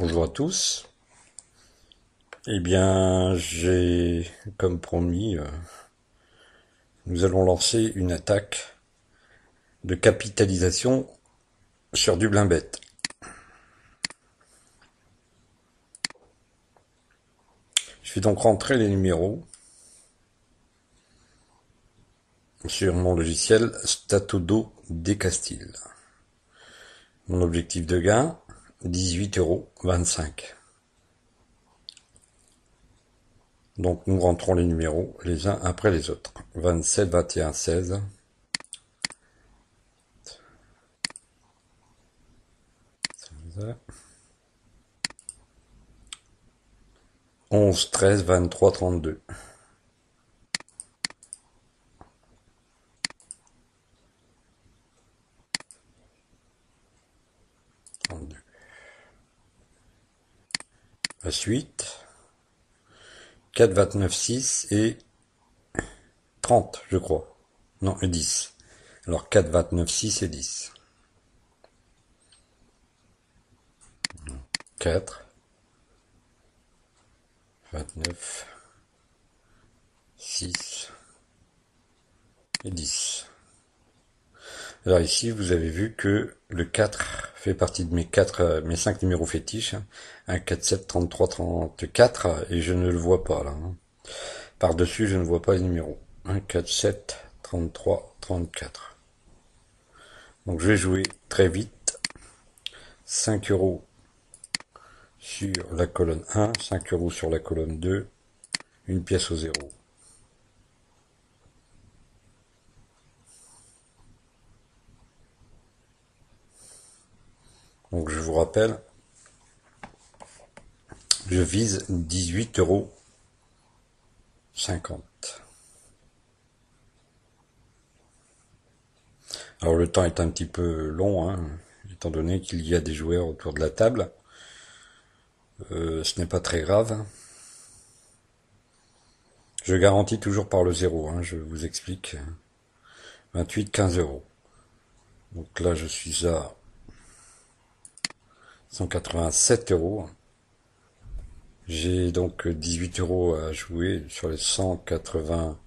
Bonjour à tous. Eh bien, comme promis, nous allons lancer une attaque de capitalisation sur Dublin Bet. Je vais donc rentrer les numéros sur mon logiciel Statodo des Castilles. Mon objectif de gain, 18,25 €. Donc nous rentrons les numéros les uns après les autres. 27, 21, 16. 11, 13, 23, 32. 32. La suite, 4, 29, 6 et 30, je crois. Non, et 10. Alors 4, 29, 6 et 10. 4, 29, 6 et 10. Alors ici, vous avez vu que le 4 fait partie de mes 5 numéros fétiches. 1, 4, 7, 33, 34, et je ne le vois pas là. Par-dessus, je ne vois pas les numéros. 1, 4, 7, 33, 34. Donc je vais jouer très vite. 5 € sur la colonne 1, 5 € sur la colonne 2, une pièce au 0. Donc je vous rappelle, je vise 18,50 €. Alors le temps est un petit peu long, hein, étant donné qu'il y a des joueurs autour de la table. Ce n'est pas très grave. Je garantis toujours par le 0, hein, je vous explique. 28, 15 €. Donc là je suis à 187 €. J'ai donc 18 € à jouer sur les 180.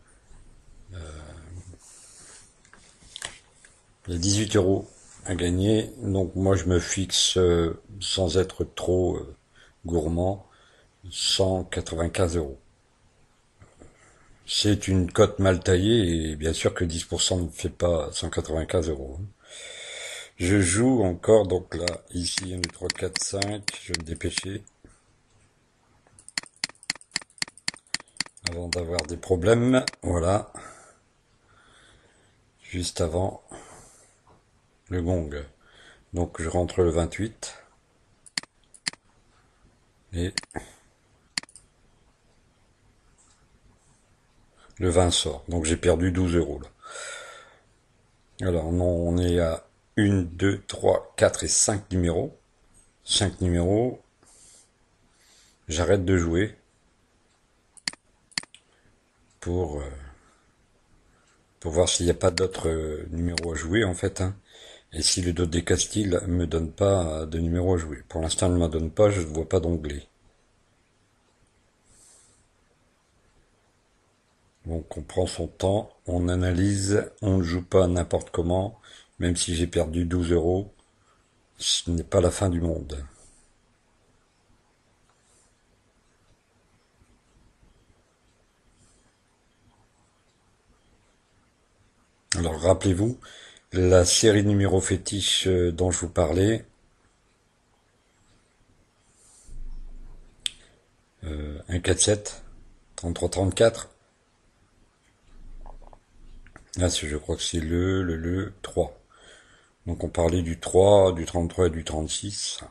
Il y a 18 € à gagner. Donc moi je me fixe, sans être trop gourmand, 195 €. C'est une cote mal taillée et bien sûr que 10% ne fait pas 195 €. Je joue encore, donc là, ici, 1, 2, 3, 4, 5, je vais me dépêcher avant d'avoir des problèmes. Voilà, juste avant le gong. Donc je rentre le 28 et le 20 sort. Donc j'ai perdu 12 € là. Alors non, on est à 1, 2, 3, 4 et 5 numéros. 5 numéros. J'arrête de jouer pour, euh, pour voir s'il n'y a pas d'autres numéros à jouer en fait, hein. Et si le dos des Castilles me donne pas de numéro à jouer. Pour l'instant, il ne m'en donne pas, je ne vois pas d'onglet. Donc on prend son temps, on analyse, on ne joue pas n'importe comment, même si j'ai perdu 12 €, ce n'est pas la fin du monde. Alors rappelez-vous, la série numéro fétiche dont je vous parlais, 1, 4, 7, 33, 34. Là, je crois que c'est le 3. Donc on parlait du 3, du 33 et du 36.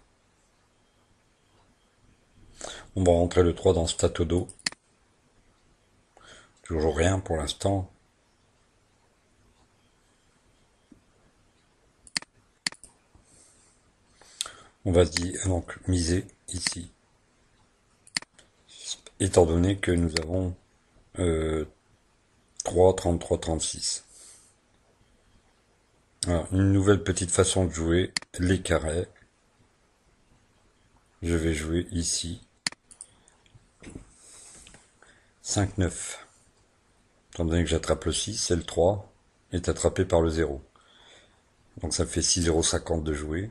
On va rentrer le 3 dans Statodo. Toujours rien pour l'instant. On va se dire, donc miser ici, étant donné que nous avons 3, 33, 36. Alors, une nouvelle petite façon de jouer, les carrés. je vais jouer ici 5-9. Étant donné que j'attrape le 6, et le 3 est attrapé par le 0. Donc ça me fait 6,50 € de jouer.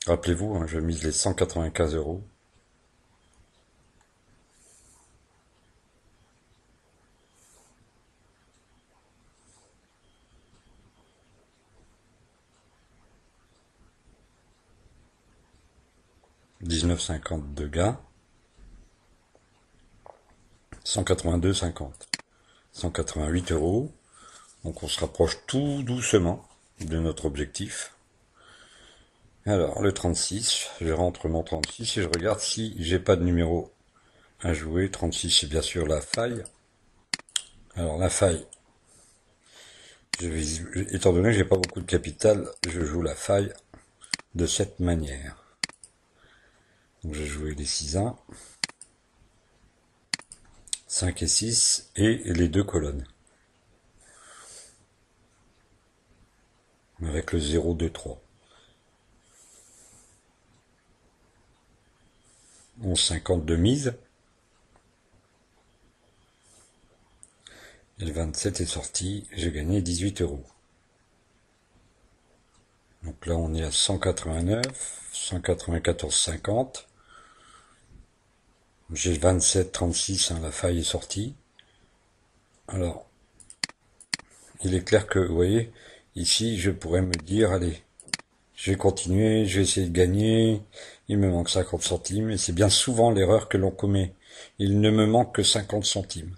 Rappelez-vous, hein, je mise les 195 €. $19,50 de gain. 182,50. 188 €. Donc on se rapproche tout doucement de notre objectif. Alors le 36, je rentre mon 36 et je regarde si j'ai pas de numéro à jouer. 36 c'est bien sûr la faille. Alors la faille, étant donné que j'ai pas beaucoup de capital, je joue la faille de cette manière. Donc j'ai joué les 6-1, 5 et 6 et les deux colonnes. Avec le 0, 2, 3. 11,50 de mise. Et le 27 est sorti, j'ai gagné 18 €. Donc là on est à 189, 194,50. J'ai le 27,36, hein, la faille est sortie. Alors, il est clair que, vous voyez, ici je pourrais me dire, allez, je vais continuer, je vais essayer de gagner, il me manque 50 centimes, et c'est bien souvent l'erreur que l'on commet. Il ne me manque que 50 centimes.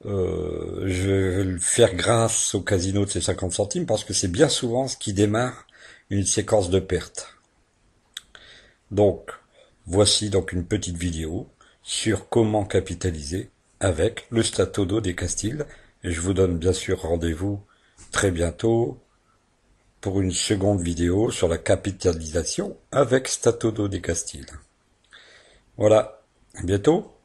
Je vais faire grâce au casino de ces 50 centimes parce que c'est bien souvent ce qui démarre une séquence de pertes. Donc, voici donc une petite vidéo sur comment capitaliser avec le Statodo des Castilles. Et je vous donne bien sûr rendez-vous très bientôt pour une seconde vidéo sur la capitalisation avec Statodo des Castilles. Voilà, à bientôt.